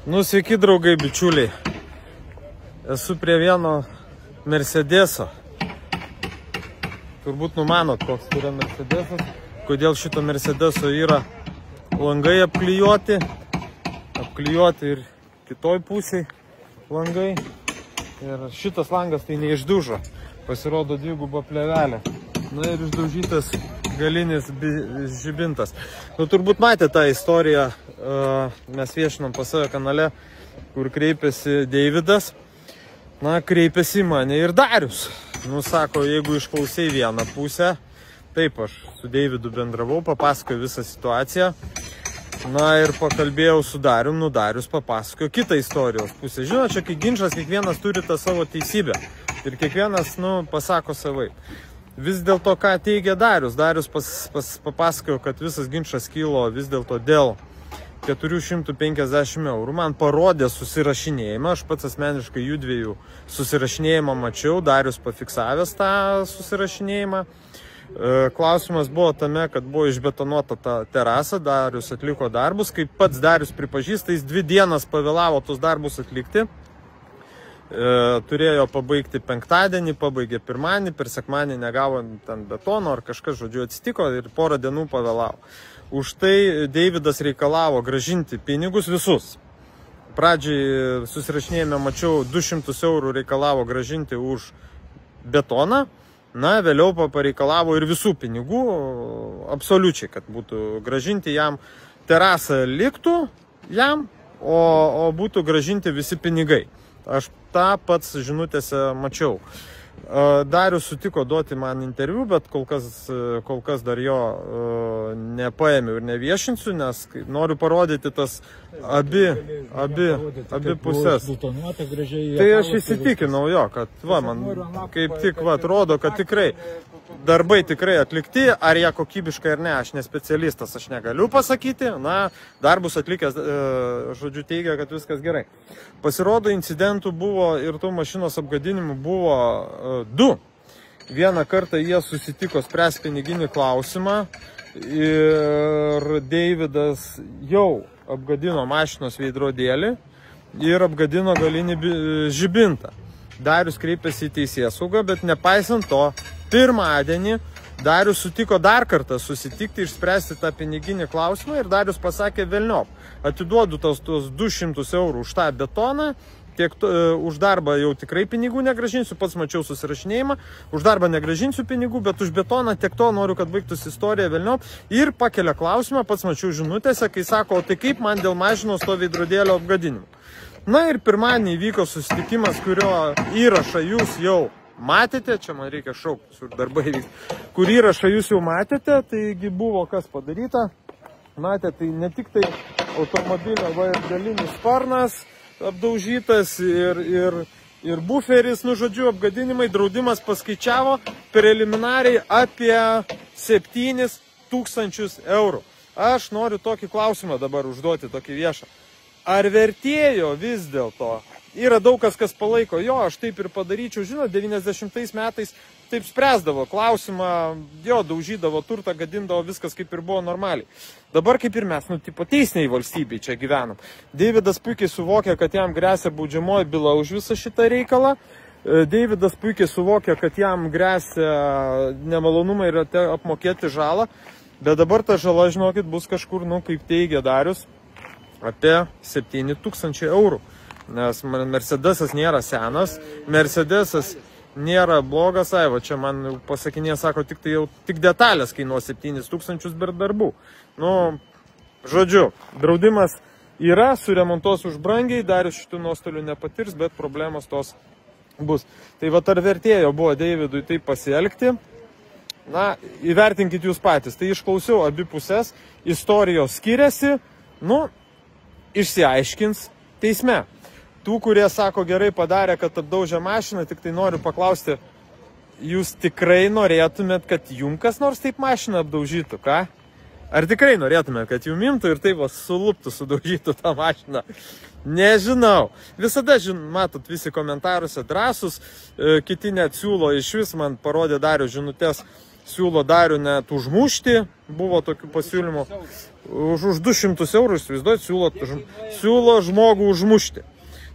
Nu, sveiki draugai, bičiuliai. Esu prie vieno Mercedeso. Turbūt numanot, koks yra Mercedesas. Kodėl šito Mercedeso yra langai apklijuoti. Apklijuoti ir kitoj pusėj langai. Ir šitas langas tai neišdužo. Pasirodo dviguba plėvelė. Na ir išdaužytas galinis žibintas. Nu, turbūt matė tą istoriją, mes viešinom pas savo kanale, kur kreipėsi Deividas. Na, kreipėsi mane ir Darius. Nu, sako, jeigu išklausai vieną pusę, taip, aš su Deividu bendravau, papasakoju visą situaciją. Na ir pakalbėjau su Darium, nu Darius papasakojo kitą istorijos pusę. Žinot, čia kai ginčas, kiekvienas turi tą savo teisybę. Ir kiekvienas, nu, pasako savai. Vis dėlto, ką teigia Darius? Darius papasakojo, kad visas ginčas kilo vis dėlto dėl 450 eurų. Man parodė susirašinėjimą, aš pats asmeniškai jų dviejų susirašinėjimą mačiau, Darius pafiksavęs tą susirašinėjimą. Klausimas buvo tame, kad buvo išbetonuota ta terasa, Darius atliko darbus, kaip pats Darius pripažįsta, jis 2 dienas pavėlavo tos darbus atlikti. Turėjo pabaigti penktadienį, pabaigė pirmadienį, per sekmadienį negavo ten betono ar kažkas, žodžiu, atsitiko ir porą dienų pavėlavo. Už tai Deividas reikalavo grąžinti pinigus visus. Pradžiai susirašinėjime mačiau 200 eurų reikalavo grąžinti už betoną, na, vėliau pareikalavo ir visų pinigų, absoliučiai, kad būtų grąžinti jam, terasa liktų jam, o būtų grąžinti visi pinigai. Aš tą pats žinutėse mačiau. Darius sutiko duoti man interviu, bet kol kas dar jo nepaėmiau ir neviešinsiu, nes noriu parodyti tas abi pusės. Tai aš įsitikinau jo, kad va, man kaip tik va, rodo, kad tikrai darbai tikrai atlikti, ar jie kokybiškai ar ne, aš ne specialistas, aš negaliu pasakyti, na, darbus atlikęs, žodžiu, teigia, kad viskas gerai. Pasirodo, incidentų buvo ir tų mašinos apgadinimų buvo 2. Vieną kartą jie susitiko spręs piniginį klausimą ir Deividas jau apgadino mašinos veidrodėlį ir apgadino galinį žibintą. Darius kreipėsi į teisėsaugą, bet nepaisant to, pirmadienį Darius sutiko dar kartą susitikti, išspręsti tą piniginį klausimą ir Darius pasakė velniop, atiduodu tos 200 eurų už tą betoną, tiek už darbą jau tikrai pinigų negražinsiu, pats mačiau susirašinėjimą, už darbą negražinsiu pinigų, bet už betoną tiek to noriu, kad baigtųsi istorija velniop ir pakelia klausimą, pats mačiau žinutėse, kai sako, o tai kaip man dėl mašinos to veidrodėlio apgadinimo. Na ir pirmadienį įvyko susitikimas, kurio įrašą jūs jau matėte, čia man reikia šaukti, sur darbai vyks, kur įrašą jūs jau matėte, taigi buvo kas padaryta. Matėte, tai ne tik tai automobilio galinis sparnas apdaužytas ir buferis, nu žodžiu, apgadinimai, draudimas paskaičiavo preliminariai apie 7 000 eurų. Aš noriu tokį klausimą dabar užduoti, tokį viešą. Ar vertėjo vis dėlto? Yra daug kas palaiko, jo, aš taip ir padaryčiau, žinot, 90 metais taip spręsdavo klausimą, jo, daužydavo turtą, gadindavo viskas kaip ir buvo normaliai. Dabar kaip ir mes, nu, tipo teisiniai valstybei čia gyvenam. Deividas puikiai suvokia, kad jam gresia baudžiamoji byla už visą šitą reikalą. Deividas puikiai suvokia, kad jam gresia nemalonumai ir apmokėti žalą, bet dabar ta žala, žinokit, bus kažkur, nu, kaip teigia Darius, apie 7 000 eurų. Nes Mercedesas nėra senas, Mercedesas nėra blogas, va čia man pasakinė, sako, tik detalės kainuo 7 000 be darbų. Nu, žodžiu, draudimas yra, suremontuos už brangiai, Darius šitų nuostolių nepatirs, bet problemos tos bus. Tai va, ar vertėjo buvo Deividui taip pasielgti? Na, įvertinkit jūs patys. Tai išklausiau abi pusės, istorijos skiriasi, nu, išsiaiškins teisme. Tų, kurie sako gerai padarė, kad apdaužė mašiną, tik tai noriu paklausti, jūs tikrai norėtumėt, kad jum kas nors taip mašiną apdaužytų, ką? Ar tikrai norėtumėt, kad jum imtų ir taip suluptų, sudaužytų tą mašiną? Nežinau. Visada, matot, visi komentaruose drąsus, kiti net siūlo iš vis, man parodė Darius žinutės, siūlo Darių net užmušti, buvo tokių pasiūlymų. už 200 eurų, įsivaizduojat, siūlo žmogų užmušti.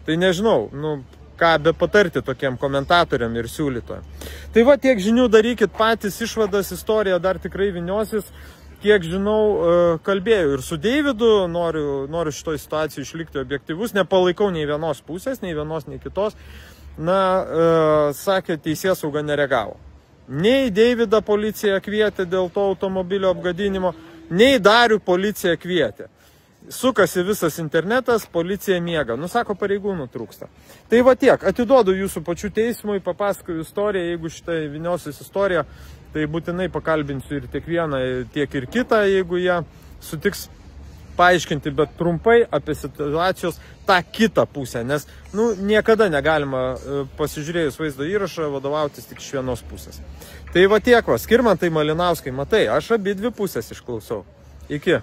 Tai nežinau, nu, ką be patarti tokiem komentatoriam ir siūlytojam. Tai va, tiek žinių darykit patys išvadas, istorija dar tikrai viniosis. Kiek žinau, kalbėjau ir su Deividu, noriu šitoj situacijai išlikti objektyvus, nepalaikau nei vienos pusės, nei vienos, nei kitos. Na, sakė, teisėsauga nereagavo. Nei Deividą policija kvietė dėl to automobilio apgadinimo, nei Darių policija kvietė. Sukasi visas internetas, policija miega. Nu, sako, pareigūnų trūksta. Tai va tiek, atiduodu jūsų pačių teismui, papasakoju istoriją, jeigu šitai viniosis istorija, tai būtinai pakalbinsiu ir tiek vieną, tiek ir kitą, jeigu jie sutiks paaiškinti, bet trumpai apie situacijos tą kitą pusę, nes nu, niekada negalima pasižiūrėjus vaizdo įrašą vadovautis tik iš vienos pusės. Tai va tiek, Skirmantai Malinauskai, matai, aš abi dvi pusės išklausau. Iki.